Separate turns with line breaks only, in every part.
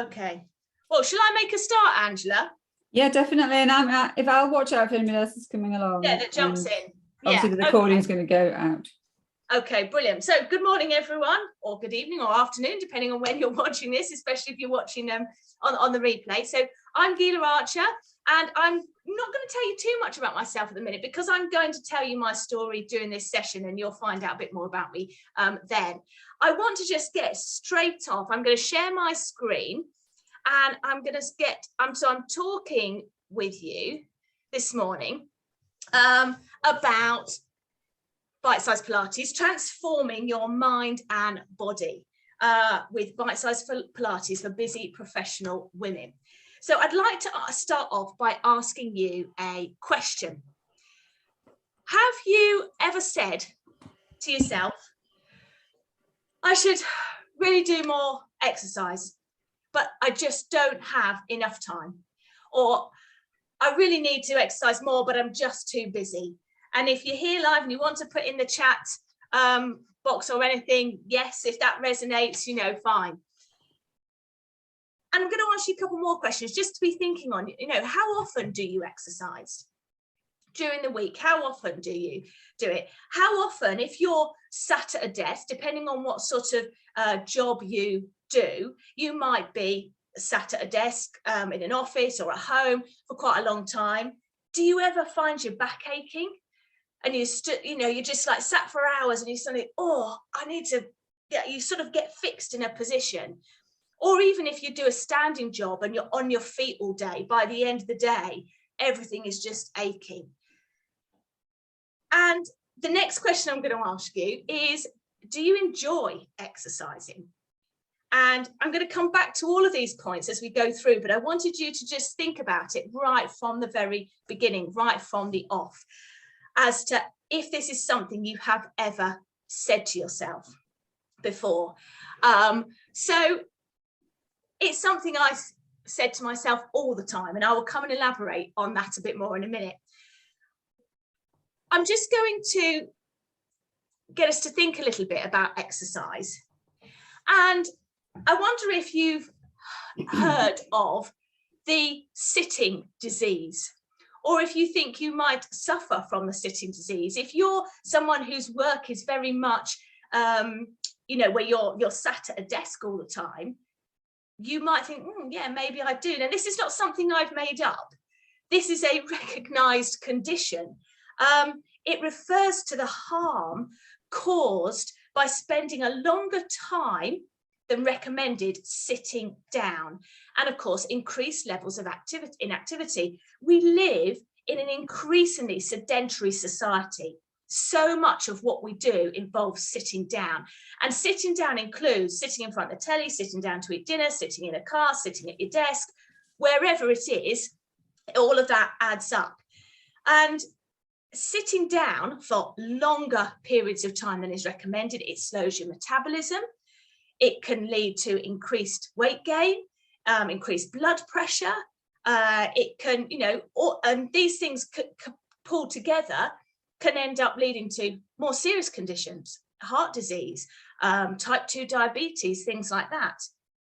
Okay. Well, shall I make a start, Angela?
Yeah, definitely. And if I'll watch out if anybody else is coming along.
Yeah, that jumps in.
Obviously, the recording's going to go out.
Okay, brilliant. So good morning, everyone, or good evening or afternoon, depending on when you're watching this, especially if you're watching on the replay. So I'm Gila Archer, and I'm not going to tell you too much about myself at the minute because I'm going to tell you my story during this session and you'll find out a bit more about me then. I want to just get straight off. I'm going to share my screen and I'm talking with you this morning about Bitesize Pilates, transforming your mind and body with Bitesize Pilates for busy professional women. So I'd like to start off by asking you a question. Have you ever said to yourself, I should really do more exercise, but I just don't have enough time? Or I really need to exercise more, but I'm just too busy. And if you're here live and you want to put in the chat box or anything, yes, if that resonates, fine. And I'm going to ask you a couple more questions just to be thinking on, how often do you exercise during the week? How often do you do it? How often, if you're sat at a desk, depending on what sort of job you do, you might be sat at a desk in an office or at home for quite a long time. Do you ever find your back aching? And you just like sat for hours and you suddenly, you sort of get fixed in a position. Or even if you do a standing job and you're on your feet all day, by the end of the day, everything is just aching. And the next question I'm going to ask you is, do you enjoy exercising? And I'm going to come back to all of these points as we go through, but I wanted you to just think about it right from the very beginning, right from the off, as to if this is something you have ever said to yourself before. So it's something I said to myself all the time, and I will come and elaborate on that a bit more in a minute. I'm just going to get us to think a little bit about exercise. And I wonder if you've heard of the sitting disease, or if you think you might suffer from the sitting disease. If you're someone whose work is very much, where you're sat at a desk all the time, you might think, yeah, maybe I do. Now, this is not something I've made up. This is a recognized condition. It refers to the harm caused by spending a longer time than recommended sitting down, and of course increased levels of inactivity. We live in an increasingly sedentary society. So much of what we do involves sitting down, and sitting down includes sitting in front of the telly, sitting down to eat dinner, sitting in a car, sitting at your desk, wherever it is. All of that adds up. And sitting down for longer periods of time than is recommended, it slows your metabolism. It can lead to increased weight gain, increased blood pressure. It can, and these things pulled together can end up leading to more serious conditions, heart disease, type 2 diabetes, things like that.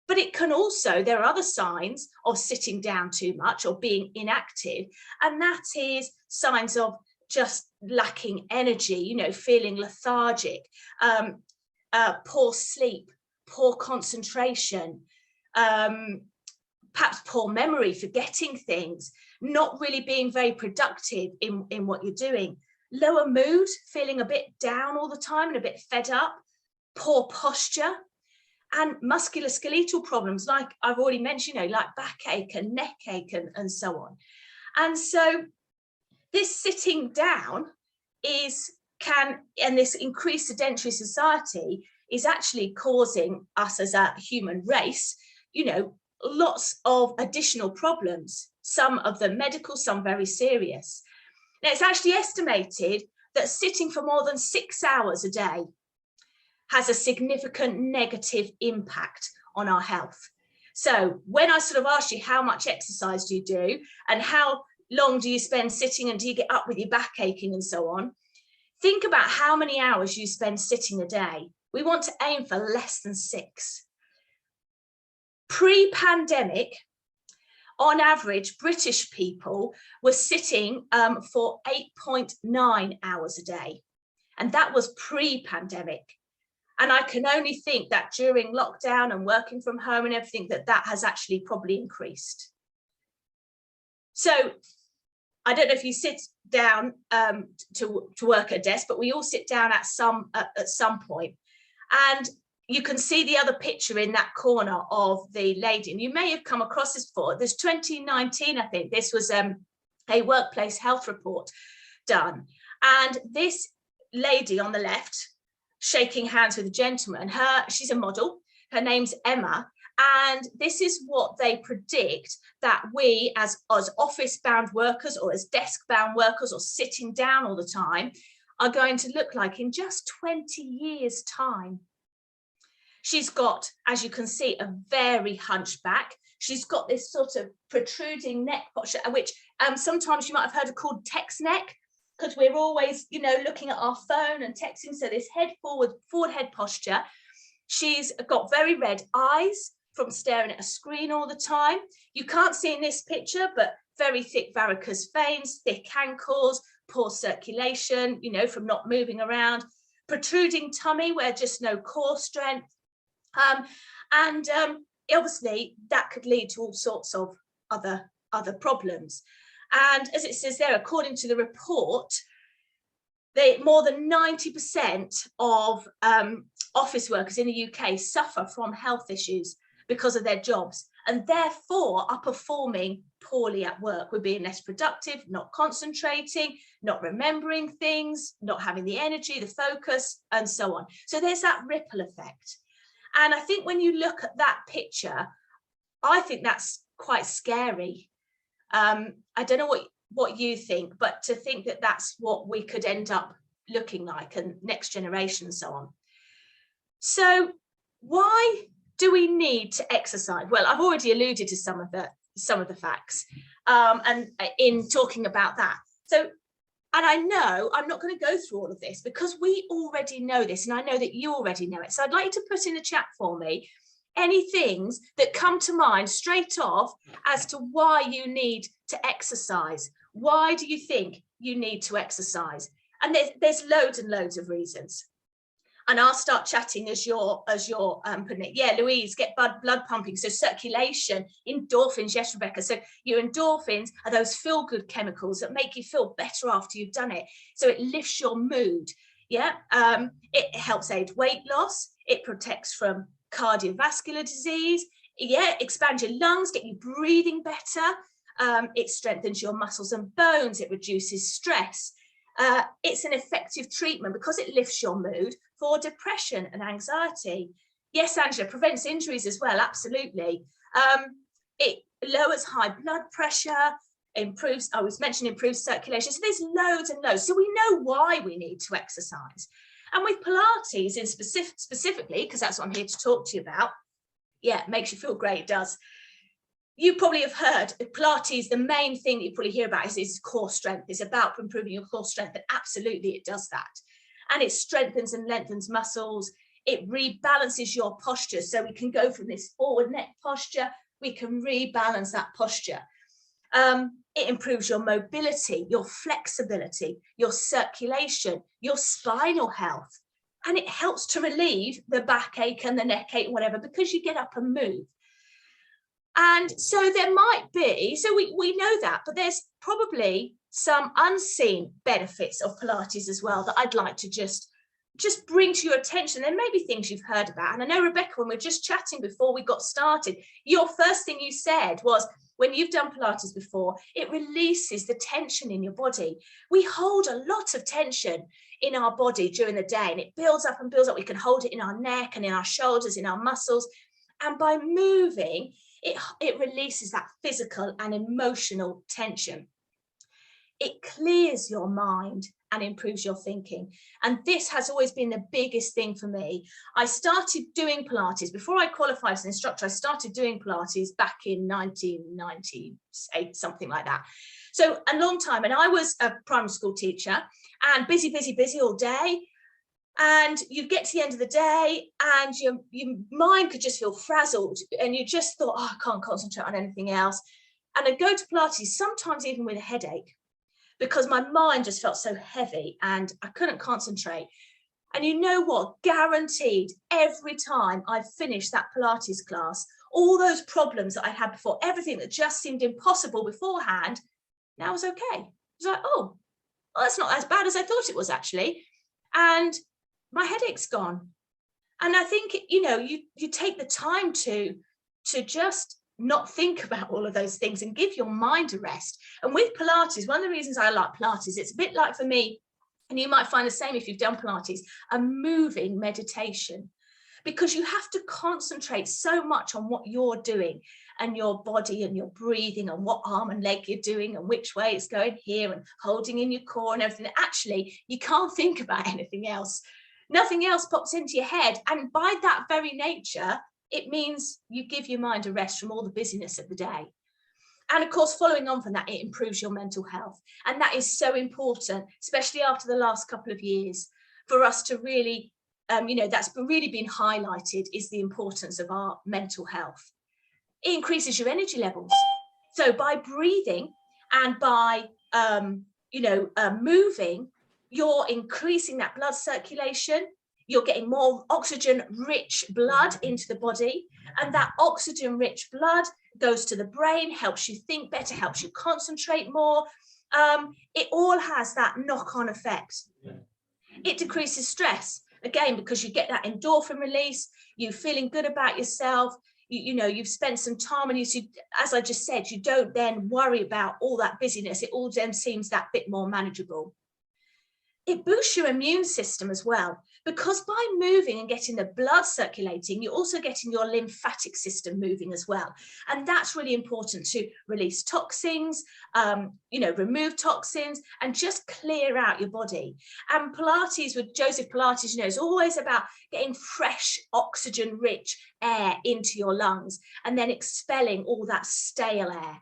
But it can also, there are other signs of sitting down too much or being inactive, and that is signs of just lacking energy, feeling lethargic, poor sleep, poor concentration, perhaps poor memory, forgetting things, not really being very productive in what you're doing, lower mood, feeling a bit down all the time and a bit fed up, poor posture, and musculoskeletal problems, like I've already mentioned, like backache and neck ache and so on. And so this sitting down and this increased sedentary society is actually causing us as a human race, lots of additional problems, some of them medical, some very serious. Now, it's actually estimated that sitting for more than 6 hours a day has a significant negative impact on our health. So when I sort of asked you how much exercise do you do and how long do you spend sitting and do you get up with your back aching and so on, think about how many hours you spend sitting a day. We want to aim for less than 6. Pre-pandemic, on average, British people were sitting for 8.9 hours a day. And that was pre-pandemic. And I can only think that during lockdown and working from home and everything, that has actually probably increased. So I don't know if you sit down to work at a desk, but we all sit down at some point. And you can see the other picture in that corner of the lady, and you may have come across this before. There's 2019, I think. This was a workplace health report done. And this lady on the left, shaking hands with a gentleman, she's a model. Her name's Emma. And this is what they predict that we as office-bound workers or as desk-bound workers or sitting down all the time are going to look like in just 20 years' time. She's got, as you can see, a very hunched back. She's got this sort of protruding neck posture, which sometimes you might have heard of called text neck, because we're always, looking at our phone and texting. So this forward head posture. She's got very red eyes from staring at a screen all the time. You can't see in this picture, but very thick varicose veins, thick ankles, poor circulation, from not moving around, protruding tummy where just no core strength. Obviously that could lead to all sorts of other problems. And as it says there, according to the report, more than 90% of office workers in the UK suffer from health issues because of their jobs, and therefore are performing poorly at work. We're being less productive, not concentrating, not remembering things, not having the energy, the focus, and so on. So there's that ripple effect. And I think when you look at that picture, I think that's quite scary. I don't know what you think, but to think that that's what we could end up looking like, and next generation and so on. So why do we need to exercise? Well, I've already alluded to some of the facts and in talking about that. So, and I know I'm not going to go through all of this because we already know this, and I know that you already know it. So I'd like you to put in the chat for me any things that come to mind straight off as to why you need to exercise. Why do you think you need to exercise? And there's loads and loads of reasons. And I'll start chatting as you're putting it. Yeah, Louise, get blood pumping. So circulation, endorphins. Yes, Rebecca. So your endorphins are those feel-good chemicals that make you feel better after you've done it. So it lifts your mood. Yeah, it helps aid weight loss. It protects from cardiovascular disease. Yeah, expand your lungs, get you breathing better. It strengthens your muscles and bones. It reduces stress. It's an effective treatment because it lifts your mood for depression and anxiety. Yes, Angela, prevents injuries as well, absolutely. It lowers high blood pressure, improves, I was mentioning improves circulation. So there's loads and loads. So we know why we need to exercise. And with Pilates in specifically, because that's what I'm here to talk to you about, yeah, it makes you feel great, it does. You probably have heard Pilates, the main thing that you probably hear about is core strength. It's about improving your core strength, and absolutely it does that. And it strengthens and lengthens muscles. It rebalances your posture. So we can go from this forward neck posture, we can rebalance that posture. It improves your mobility, your flexibility, your circulation, your spinal health. And it helps to relieve the backache and the neck ache and whatever, because you get up and move. And so there might be, so we know that, but there's probably some unseen benefits of Pilates as well that I'd like to just bring to your attention. There may be things you've heard about. And I know, Rebecca, when we were just chatting before we got started, your first thing you said was, when you've done Pilates before, it releases the tension in your body. We hold a lot of tension in our body during the day, and it builds up and builds up. We can hold it in our neck and in our shoulders, in our muscles. And by moving, it releases that physical and emotional tension. It clears your mind and improves your thinking. And this has always been the biggest thing for me. I started doing Pilates before I qualified as an instructor. I started doing Pilates back in 1998, something like that. So a long time. And I was a primary school teacher and busy all day. And you'd get to the end of the day and your mind could just feel frazzled and you just thought, oh, I can't concentrate on anything else. And I'd go to Pilates, sometimes even with a headache, because my mind just felt so heavy and I couldn't concentrate. And you know what? Guaranteed, every time I finished that Pilates class, all those problems that I had before, everything that just seemed impossible beforehand, now was okay. It was like, oh, well, that's not as bad as I thought it was actually. And my headache's gone. And I think, you know, you take the time to just not think about all of those things and give your mind a rest. And with Pilates, one of the reasons I like Pilates, it's a bit like for me, and you might find the same if you've done Pilates, a moving meditation, because you have to concentrate so much on what you're doing and your body and your breathing and what arm and leg you're doing and which way it's going here and holding in your core and everything. Actually, you can't think about anything else. Nothing else pops into your head. And by that very nature, it means you give your mind a rest from all the busyness of the day. And of course, following on from that, it improves your mental health. And that is so important, especially after the last couple of years, for us to really, you know, that's really been highlighted, is the importance of our mental health. It increases your energy levels. So by breathing and by, moving, you're increasing that blood circulation. You're getting more oxygen-rich blood into the body. And that oxygen-rich blood goes to the brain, helps you think better, helps you concentrate more. It all has that knock-on effect. It decreases stress, again, because you get that endorphin release, you feeling good about yourself, you've spent some time, and as I just said, you don't then worry about all that busyness. It all then seems that bit more manageable. It boosts your immune system as well, because by moving and getting the blood circulating, you're also getting your lymphatic system moving as well. And that's really important to release toxins, remove toxins and just clear out your body. And Pilates, with Joseph Pilates, is always about getting fresh, oxygen-rich air into your lungs and then expelling all that stale air.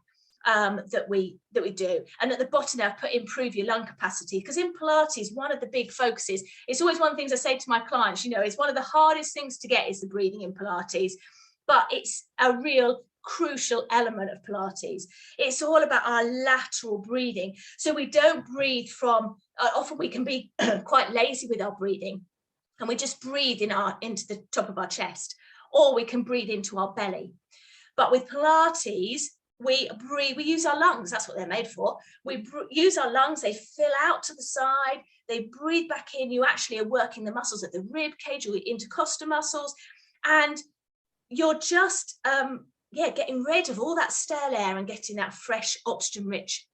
That we do. And at the bottom there, I've put improve your lung capacity, because in Pilates, one of the big focuses, it's always one of the things I say to my clients, it's one of the hardest things to get is the breathing in Pilates, but it's a real crucial element of Pilates. It's all about our lateral breathing. So we don't breathe from, often we can be quite lazy with our breathing, and we just breathe into the top of our chest, or we can breathe into our belly. But with Pilates, we use our lungs. That's what they're made for. We use our lungs. They fill out to the side. They breathe back in. You actually are working the muscles at the rib cage or the intercostal muscles, and you're just getting rid of all that stale air and getting that fresh, oxygen-rich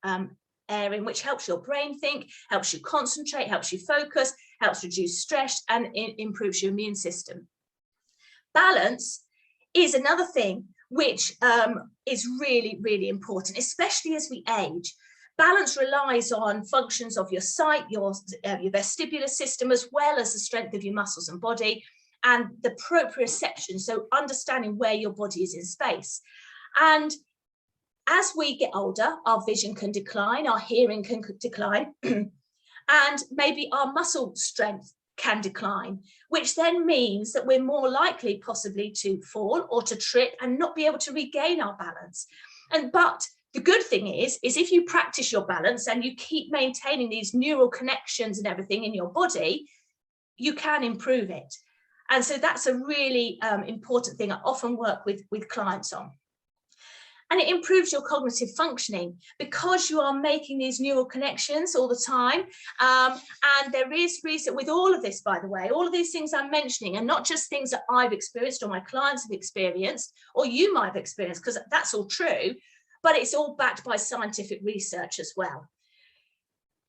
air in, which helps your brain think, helps you concentrate, helps you focus, helps reduce stress, and improves your immune system. Balance is another thing which is really, really important, especially as we age. Balance relies on functions of your sight, your vestibular system, as well as the strength of your muscles and body, and the proprioception, so understanding where your body is in space. And as we get older, our vision can decline, our hearing can decline, and maybe our muscle strength can decline, which then means that we're more likely possibly to fall or to trip and not be able to regain our balance. But the good thing is if you practice your balance and you keep maintaining these neural connections and everything in your body, you can improve it. And so that's a really important thing I often work with clients on. And it improves your cognitive functioning because you are making these neural connections all the time. And there is research with all of this, by the way, all of these things I'm mentioning are not just things that I've experienced or my clients have experienced, or you might have experienced, because that's all true, but it's all backed by scientific research as well.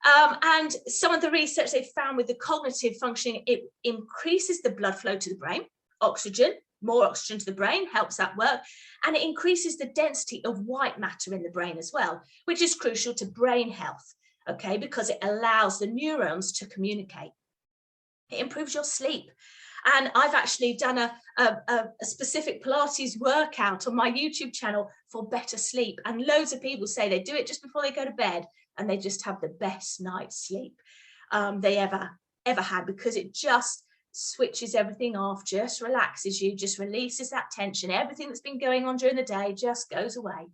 And some of the research they've found with the cognitive functioning, it increases the blood flow to the brain, more oxygen to the brain helps that work, and it increases the density of white matter in the brain as well, which is crucial to brain health, okay, because it allows the neurons to communicate. It improves your sleep. And I've actually done a specific Pilates workout on my YouTube channel for better sleep, and loads of people say they do it just before they go to bed and they just have the best night's sleep they ever ever had, because it just switches everything off, just relaxes you, just releases that tension. Everything that's been going on during the day just goes away.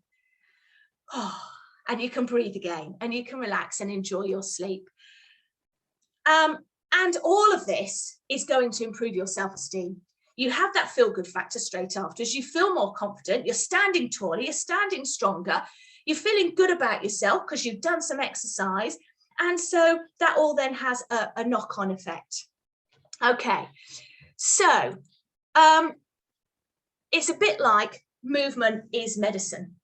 Oh, and you can breathe again, and you can relax and enjoy your sleep. And all of this is going to improve your self-esteem. You have that feel-good factor straight after. As you feel more confident, you're standing taller, you're standing stronger, you're feeling good about yourself because you've done some exercise. And so that all then has a knock-on effect. Okay, so it's a bit like movement is medicine.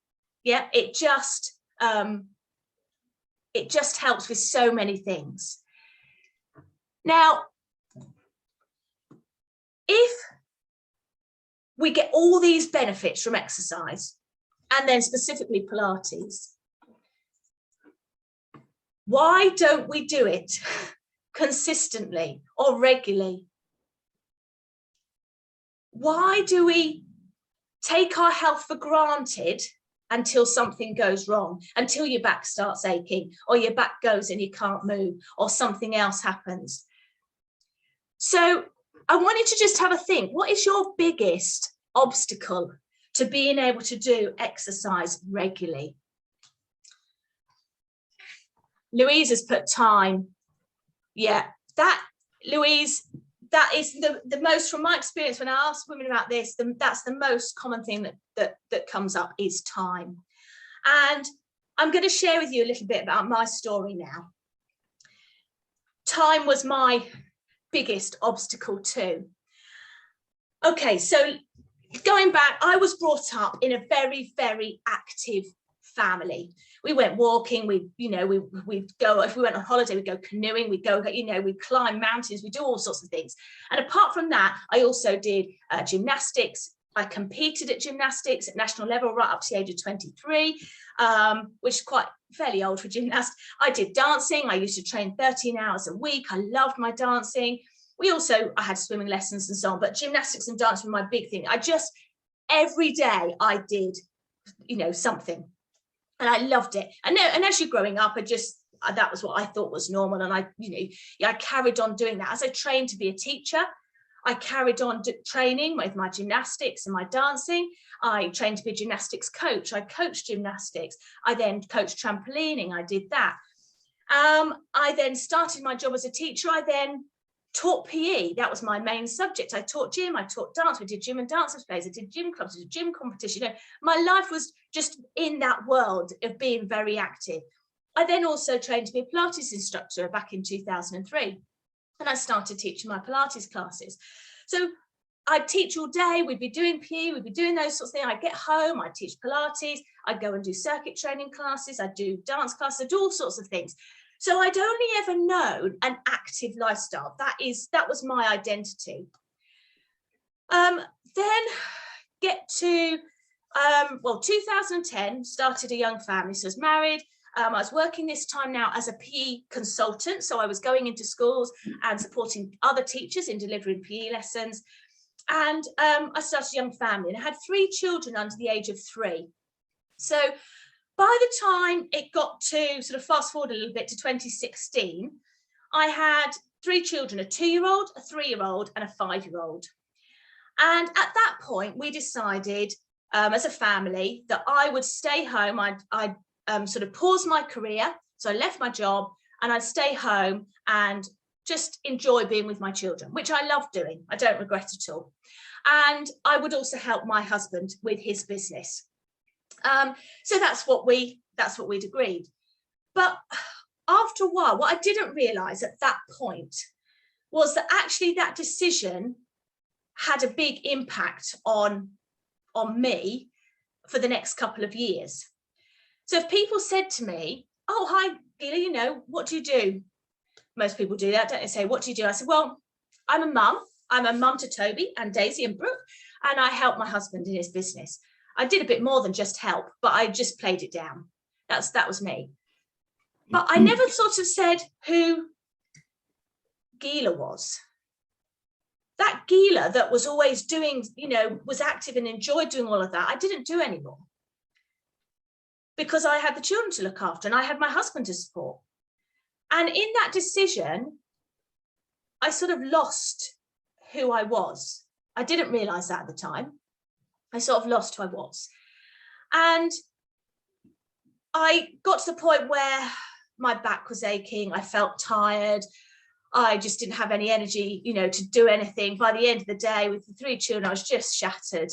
Yeah, it just helps with so many things. Now, if we get all these benefits from exercise, and then specifically Pilates, why don't we do it consistently or regularly? Why do we take our health for granted until something goes wrong, until your back starts aching, or your back goes and you can't move, or something else happens? So I want you to just have a think. What is your biggest obstacle to being able to do exercise regularly? Louise has put time. Yeah, Louise, that is the most, from my experience, when I ask women about this, that's the most common thing that comes up is time. And I'm going to share with you a little bit about my story now. Time was my biggest obstacle too. Okay, so going back, I was brought up in a very, very active family. We went walking, we'd go, if we went on holiday, we'd go canoeing, we'd go, we'd climb mountains, we'd do all sorts of things. And apart from that, I also did gymnastics. I competed at gymnastics at national level right up to the age of 23, which is quite fairly old for gymnast. I did dancing. I used to train 13 hours a week. I loved my dancing. I had swimming lessons and so on, but gymnastics and dance were my big thing. Every day I did, something. And I loved it. And as you're growing up, that was what I thought was normal. And I carried on doing that. As I trained to be a teacher, I carried on training with my gymnastics and my dancing. I trained to be a gymnastics coach. I coached gymnastics. I then coached trampolining. I did that. I then started my job as a teacher. I then taught PE. That was my main subject. I taught gym. I taught dance. We did gym and dance plays. I did gym clubs. I did gym competition. My life was just in that world of being very active. I then also trained to be a Pilates instructor back in 2003. And I started teaching my Pilates classes. So I'd teach all day. We'd be doing PE. We'd be doing those sorts of things. I'd get home. I'd teach Pilates. I'd go and do circuit training classes. I'd do dance classes. I'd do all sorts of things. So I'd only ever known an active lifestyle. That was my identity. Then get to 2010, started a young family. So I was married. I was working this time now as a PE consultant. So I was going into schools and supporting other teachers in delivering PE lessons. And I started a young family, and I had 3 children under the age of 3. So by the time it got to sort of fast forward a little bit to 2016, I had 3 children, a 2-year-old, a 3-year-old, and a 5-year-old. And at that point, we decided as a family that I would stay home. I'd sort of pause my career. So I left my job and I'd stay home and just enjoy being with my children, which I love doing. I don't regret at all. And I would also help my husband with his business. So that's what we'd agreed. But after a while, what I didn't realize at that point was that actually that decision had a big impact on me for the next couple of years. So if people said to me, "Oh, hi, Gila, what do you do?" Most people do that, don't they? Say, "What do you do?" I said, "Well, I'm a mum. I'm a mum to Toby and Daisy and Brooke, and I help my husband in his business." I did a bit more than just help, but I just played it down. That was me. But I never sort of said who Gila was. That Gila that was always doing, was active and enjoyed doing all of that, I didn't do anymore. Because I had the children to look after and I had my husband to support. And in that decision, I sort of lost who I was. I didn't realize that at the time. I sort of lost who I was. And I got to the point where my back was aching. I felt tired. I just didn't have any energy, to do anything. By the end of the day, with the 3 children, I was just shattered.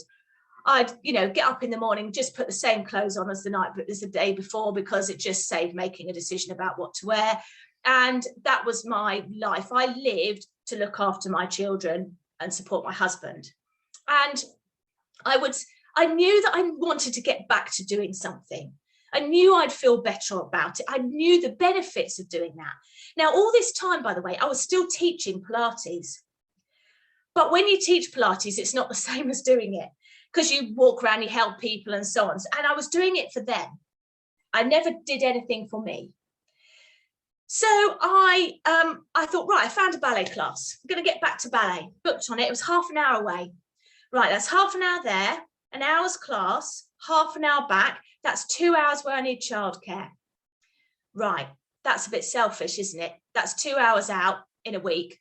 I'd, get up in the morning, just put the same clothes on as the day before, because it just saved making a decision about what to wear. And that was my life. I lived to look after my children and support my husband. And I knew that I wanted to get back to doing something. I knew I'd feel better about it. I knew the benefits of doing that. Now, all this time, by the way, I was still teaching Pilates. But when you teach Pilates, it's not the same as doing it, because you walk around, you help people and so on. And I was doing it for them. I never did anything for me. So I thought, right, I found a ballet class. I'm going to get back to ballet. Booked on it. It was half an hour away. Right, that's half an hour there, an hour's class, half an hour back. That's 2 hours where I need childcare. Right, that's a bit selfish, isn't it? That's 2 hours out in a week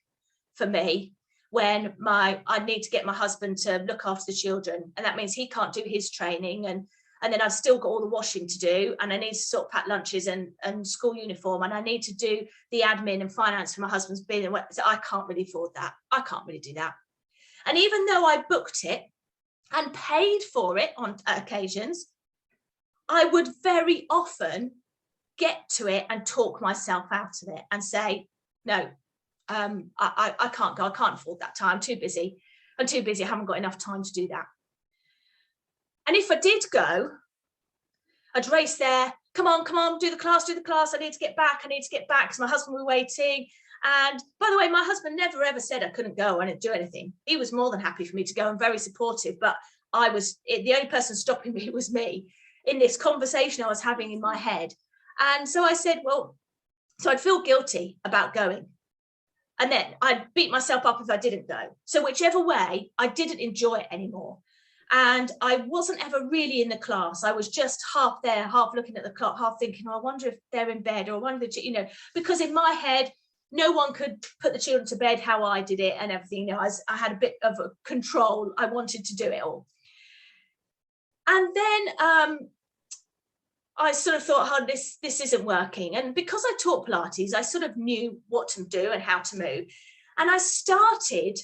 for me, when I need to get my husband to look after the children. And that means he can't do his training. And then I've still got all the washing to do. And I need to sort of pack lunches and school uniform. And I need to do the admin and finance for my husband's bin. So I can't really afford that. I can't really do that. And even though I booked it and paid for it on occasions, I would very often get to it and talk myself out of it and say, no, I can't go. I can't afford that time. I'm too busy. I haven't got enough time to do that. And if I did go, I'd race there. Come on, do the class. I need to get back because my husband was waiting. And by the way, my husband never ever said I couldn't go. I didn't do anything. He was more than happy for me to go and very supportive. But the only person stopping me was me in this conversation I was having in my head. And so I said, so I'd feel guilty about going. And then I'd beat myself up if I didn't go. So whichever way, I didn't enjoy it anymore. And I wasn't ever really in the class. I was just half there, half looking at the clock, half thinking, I wonder if they're in bed, or I wonder, because in my head, no one could put the children to bed how I did it and everything. I had a bit of a control. I wanted to do it all. And then I sort of thought, this isn't working. And because I taught Pilates, I sort of knew what to do and how to move. And I started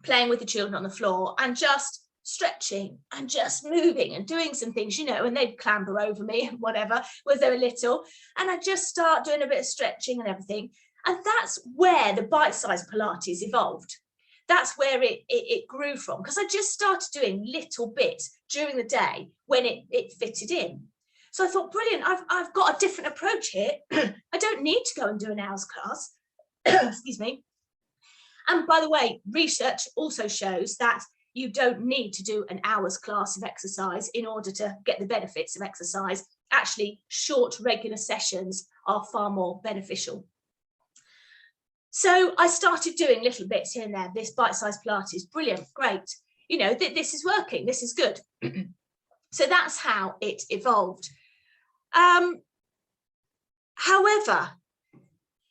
playing with the children on the floor and just stretching and just moving and doing some things, and they'd clamber over me and whatever, when they were little. And I'd just start doing a bit of stretching and everything. And that's where the bite-sized Pilates evolved. That's where it grew from, because I just started doing little bits during the day when it fitted in. So I thought, brilliant, I've got a different approach here. I don't need to go and do an hour's class. Excuse me. And by the way, research also shows that you don't need to do an hour's class of exercise in order to get the benefits of exercise. Actually, short, regular sessions are far more beneficial. So I started doing little bits here and there. This bite-sized Pilates, brilliant, great. This is working, this is good. So that's how it evolved. However,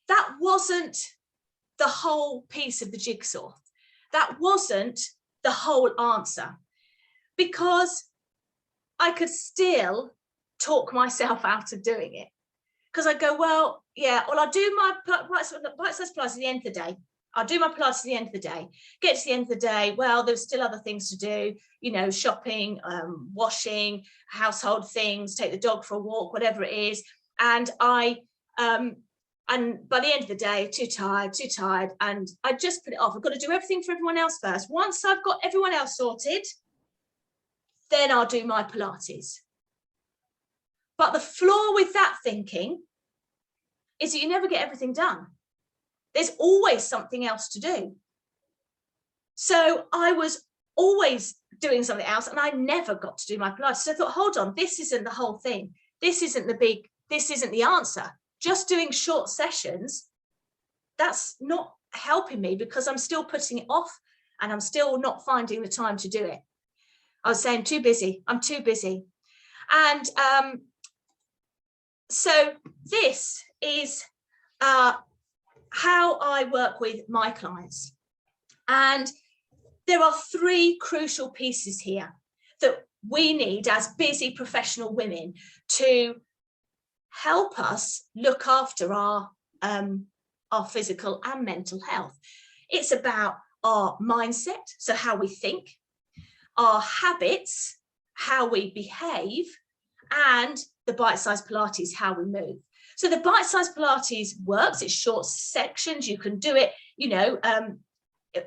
that wasn't the whole piece of the jigsaw. That wasn't the whole answer, because I could still talk myself out of doing it. Because I go, I'll do my bite-sized Pilates at the end of the day. I'll do my Pilates at the end of the day. Get to the end of the day, there's still other things to do, shopping, washing, household things, take the dog for a walk, whatever it is. And and by the end of the day, too tired, and I just put it off. I've got to do everything for everyone else first. Once I've got everyone else sorted, then I'll do my Pilates. But the flaw with that thinking is that you never get everything done. There's always something else to do. So I was always doing something else, and I never got to do my Pilates. So I thought, hold on, this isn't the whole thing. This isn't the answer. Just doing short sessions, that's not helping me, because I'm still putting it off and I'm still not finding the time to do it. I was saying, I'm too busy. And so this is how I work with my clients. And there are 3 crucial pieces here that we need as busy professional women to help us look after our physical and mental health. It's about our mindset, so how we think, our habits, how we behave, and the Bitesize Pilates, how we move. So the Bitesize Pilates works, it's short sections, you can do it, you know,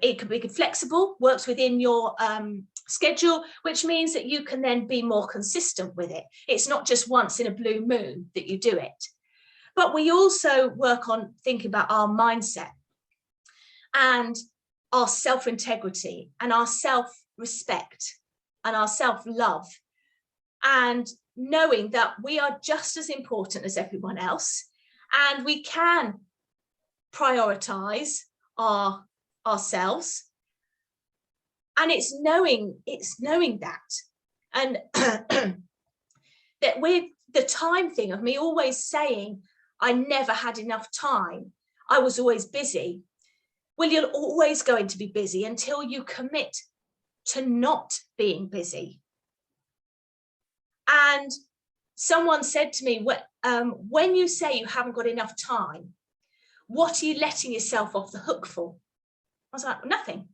it can be flexible, works within your schedule, which means that you can then be more consistent with it. It's not just once in a blue moon that you do it. But we also work on thinking about our mindset and our self-integrity and our self-respect and our self-love, and knowing that we are just as important as everyone else, and we can prioritize ourselves. And it's knowing that, and that with the time thing of me always saying I never had enough time, I was always busy. Well, you're always going to be busy until you commit to not being busy. And someone said to me, when you say you haven't got enough time, what are you letting yourself off the hook for? I was like, nothing.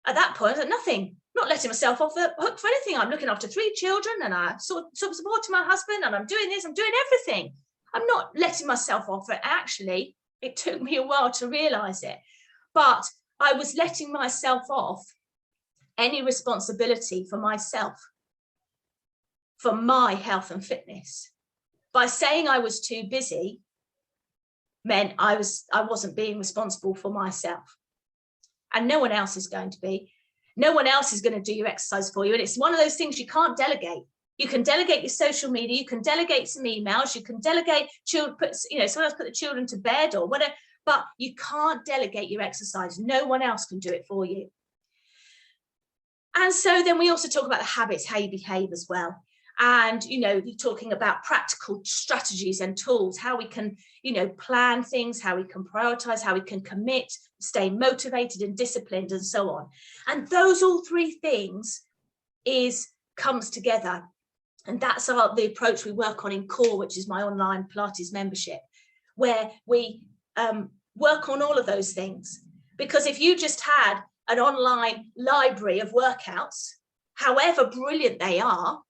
At that point, I was like, nothing. I'm not letting myself off the hook for anything. I'm looking after 3 children, and I'm supporting my husband, and I'm doing this, I'm doing everything. I'm not letting myself off it. Actually, it took me a while to realize it. But I was letting myself off any responsibility for myself, for my health and fitness. By saying I was too busy meant I wasn't being responsible for myself. And no one else is going to be. No one else is going to do your exercise for you. And it's one of those things you can't delegate. You can delegate your social media, you can delegate some emails, you can delegate children, sometimes put the children to bed or whatever, but you can't delegate your exercise. No one else can do it for you. And so then we also talk about the habits, how you behave as well. And, you're talking about practical strategies and tools, how we can, plan things, how we can prioritize, how we can commit, stay motivated and disciplined and so on. And those all 3 things comes together. And that's the approach we work on in Core, which is my online Pilates membership, where we work on all of those things. Because if you just had an online library of workouts, however brilliant they are,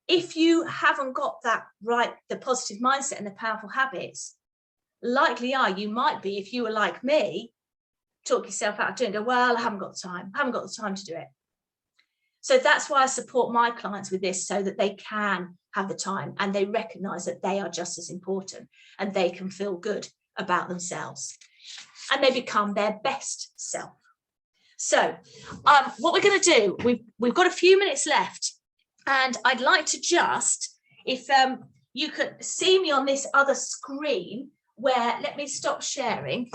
if you haven't got that right, the positive mindset and the powerful habits, likely are you might be, if you were like me, talk yourself out of doing it, go, well, I haven't got the time to do it. So that's why I support my clients with this, so that they can have the time and they recognize that they are just as important and they can feel good about themselves and they become their best self. So what we're going to do, we've got a few minutes left, and I'd like to just, if you could see me on this other screen, where, let me stop sharing.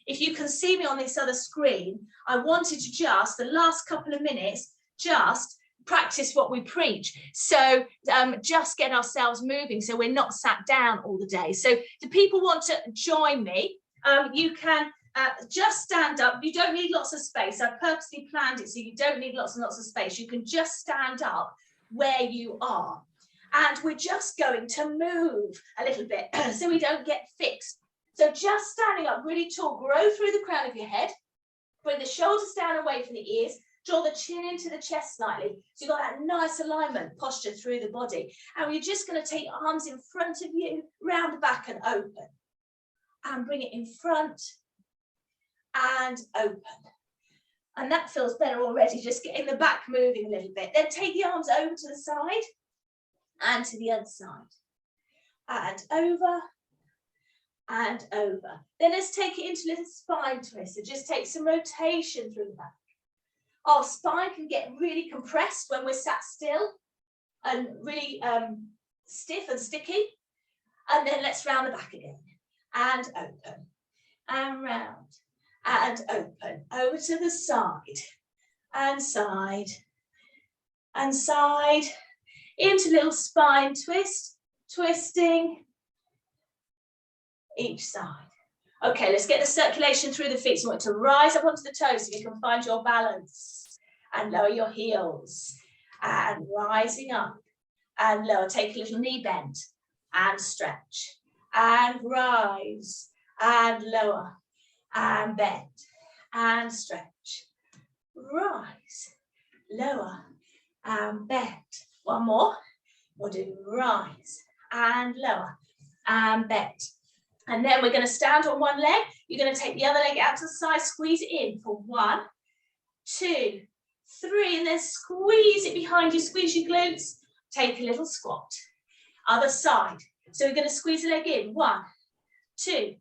If you can see me on this other screen, I wanted to just, the last couple of minutes, just practice what we preach. So just get ourselves moving so we're not sat down all the day. So do people want to join me? You can just stand up. You don't need lots of space. I purposely planned it so you don't need lots and lots of space. You can just stand up where you are. And we're just going to move a little bit so we don't get fixed. So just standing up really tall, grow through the crown of your head, bring the shoulders down away from the ears, draw the chin into the chest slightly. So you've got that nice alignment posture through the body. And you're just going to take your arms in front of you, round the back and open. And bring it in front and open. And that feels better already, just getting the back moving a little bit. Then take the arms over to the side and to the other side. And over. And over. Then let's take it into a little spine twist. So just take some rotation through the back. Our spine can get really compressed when we're sat still and really stiff and sticky. And then let's round the back again. And open. And round. And open. Over to the side. And side. And side. Into little spine twist. Twisting. each side. Okay, let's get the circulation through the feet. So you want to rise up onto the toes so you can find your balance and lower your heels and rising up and lower. Take a little knee bend and stretch and rise and lower and bend and stretch. Rise, lower and bend. One more. We'll do rise and lower and bend. And then we're going to stand on one leg. You're going to take the other leg out to the side, squeeze it in for 1, 2, 3, and then squeeze it behind you, squeeze your glutes. Take a little squat. Other side. So we're going to squeeze the leg in. 1, 2,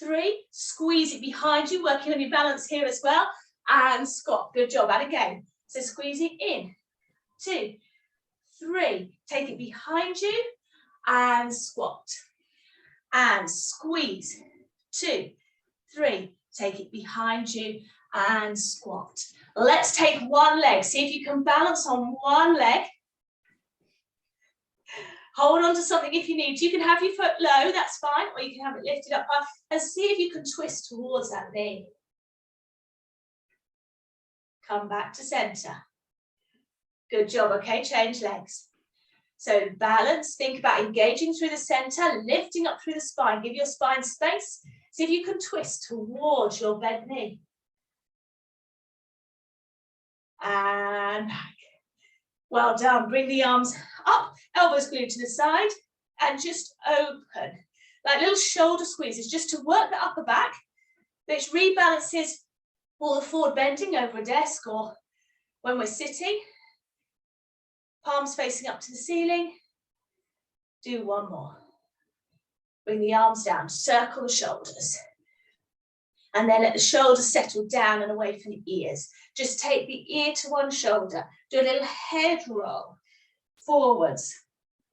3. Squeeze it behind you, working on your balance here as well. And squat. Good job. And again. So squeeze it in. 2, 3. Take it behind you and squat. And squeeze. 2, 3. Take it behind you and squat. Let's take one leg. See if you can balance on one leg. Hold on to something if you need to. You can have your foot low, that's fine, or you can have it lifted up high. And see if you can twist towards that knee. Come back to center. Good job, okay, change legs. So balance, think about engaging through the center, lifting up through the spine. Give your spine space. See if you can twist towards your bent knee. And back. Well done. Bring the arms up, elbows glued to the side, and just open. Like little shoulder squeezes, just to work the upper back, which rebalances all the forward bending over a desk or when we're sitting. Palms facing up to the ceiling. Do one more. Bring the arms down, circle the shoulders. And then let the shoulders settle down and away from the ears. Just take the ear to one shoulder. Do a little head roll. Forwards,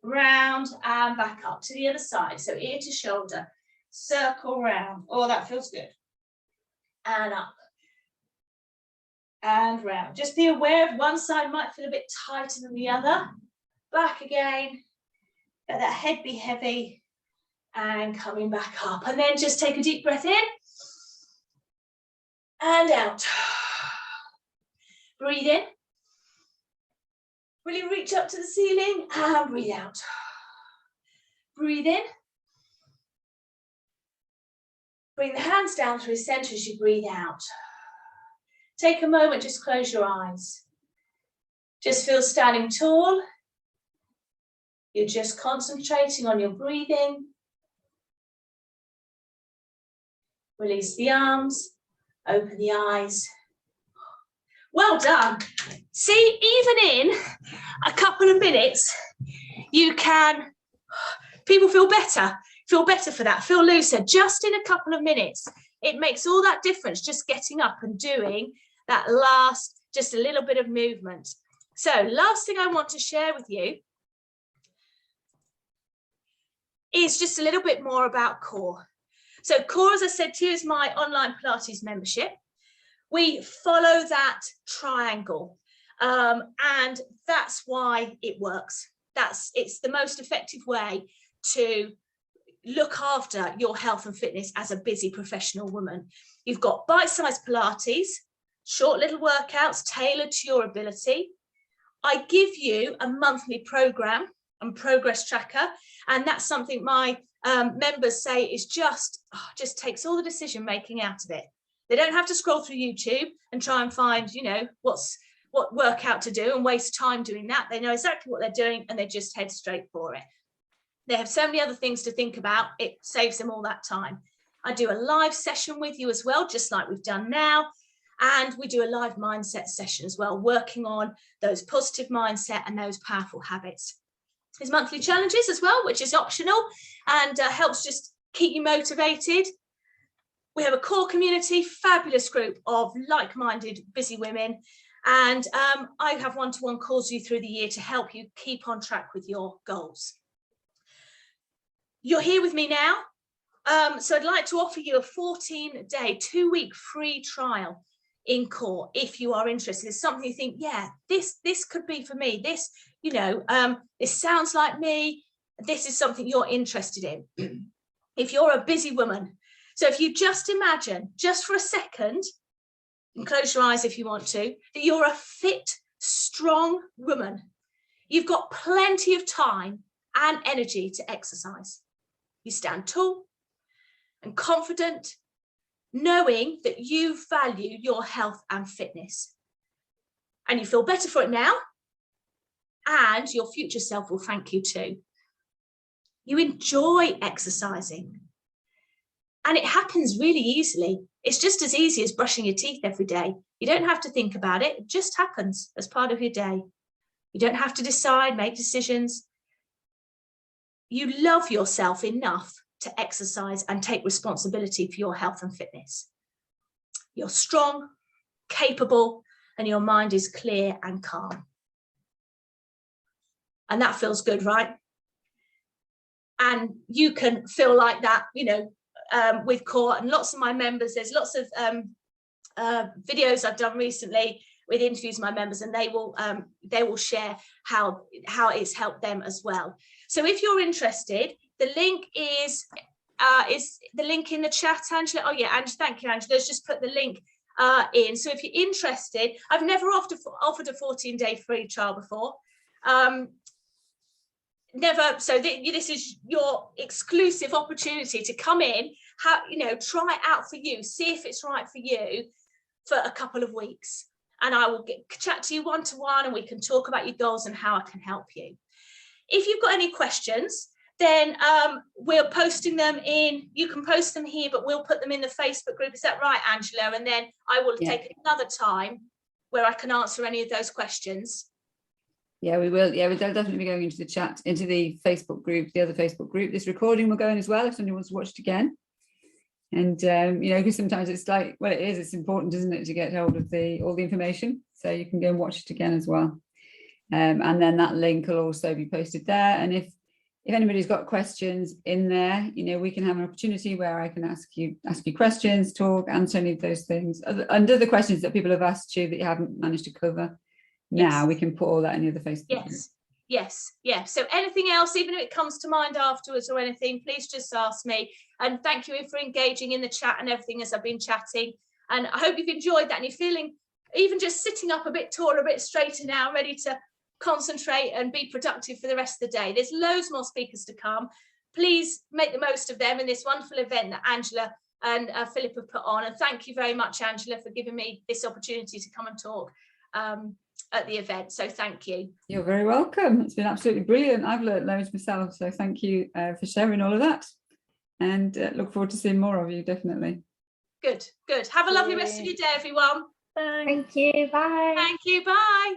round and back up to the other side. So ear to shoulder, circle round. Oh, that feels good. And up. And round. Just be aware of one side might feel a bit tighter than the other. Back again. Let that head be heavy. And coming back up. And then just take a deep breath in. And out. Breathe in. Really reach up to the ceiling and breathe out. Breathe in. Bring the hands down through center as you breathe out. Take a moment, just close your eyes. Just feel standing tall. You're just concentrating on your breathing. Release the arms, open the eyes. Well done. See, even in a couple of minutes, you can, people feel better for that, feel looser. Just in a couple of minutes, it makes all that difference, just getting up and doing that last, just a little bit of movement. So last thing I want to share with you is just a little bit more about Core. So Core, as I said to you, is my online Pilates membership. We follow that triangle, and that's why it works. It's the most effective way to look after your health and fitness as a busy professional woman. You've got bite-sized Pilates, short little workouts tailored to your ability. I give you a monthly program and progress tracker, and that's something my members say is just takes all the decision making out of it. They don't have to scroll through YouTube and try and find, you know, what workout to do and waste time doing that. They know exactly what they're doing and they just head straight for it. They have so many other things to think about. It saves them all that time. I do a live session with you as well, just like we've done now. And we do a live mindset session as well, working on those positive mindset and those powerful habits. There's monthly challenges as well, which is optional and helps just keep you motivated. We have a Core community, fabulous group of like-minded, busy women. And I have one-to-one calls you through the year to help you keep on track with your goals. You're here with me now. So I'd like to offer you a 14-day, 2-week free trial in Core if you are interested. It's something you think, yeah, this could be for me. This, you know, this sounds like me. This is something you're interested in. if you're a busy woman. So if you just imagine, just for a second, and close your eyes if you want to, that you're a fit, strong woman. You've got plenty of time and energy to exercise. You stand tall and confident, knowing that you value your health and fitness. And you feel better for it now, and your future self will thank you too. You enjoy exercising, and it happens really easily. It's just as easy as brushing your teeth every day. You don't have to think about it. It just happens as part of your day. You don't have to decide, make decisions. You love yourself enough to exercise and take responsibility for your health and fitness. You're strong, capable, and your mind is clear and calm. And that feels good, right? And you can feel like that, you know, with Core and lots of my members. There's lots of videos I've done recently with interviews with my members, and they will share how it's helped them as well. So if you're interested, the link is the link in the chat, Angela. Oh yeah, Angela, thank you, Angela. Let's just put the link in. So if you're interested, I've never offered a 14-day free trial before. Never. So this is your exclusive opportunity to come in, try it out for you, see if it's right for you for a couple of weeks. And I will chat to you one-to-one, and we can talk about your goals and how I can help you. If you've got any questions, then we're posting them in. You can post them here, but we'll put them in the Facebook group. Is that right, Angela? And then I will take another time where I can answer any of those questions.
Yeah, we will. Yeah, we'll definitely be going into the chat, into the Facebook group, the other Facebook group. This recording will go in as well if somebody wants to watch it again. And, because sometimes it's like, well, it's important, isn't it, to get hold of all the information. So you can go and watch it again as well. And then that link will also be posted there. And if anybody's got questions in there, we can have an opportunity where I can ask you questions, talk, answer any of those things. And other questions that people have asked you that you haven't managed to cover. Now we can put all that in the other Facebook group.
Yes. So anything else, even if it comes to mind afterwards or anything, please just ask me. And thank you for engaging in the chat and everything as I've been chatting. And I hope you've enjoyed that, and you're feeling even just sitting up a bit taller, a bit straighter now, ready to concentrate and be productive for the rest of the day. There's loads more speakers to come. Please make the most of them in this wonderful event that Angela and Philip have put on. And thank you very much, Angela, for giving me this opportunity to come and talk at the event. So thank you.
You're very welcome. It's been absolutely brilliant. I've learned loads myself, so thank you for sharing all of that, and look forward to seeing more of you, definitely.
Good. Have a lovely rest of your day, everyone.
Thank you. Bye.
Thank you. Bye.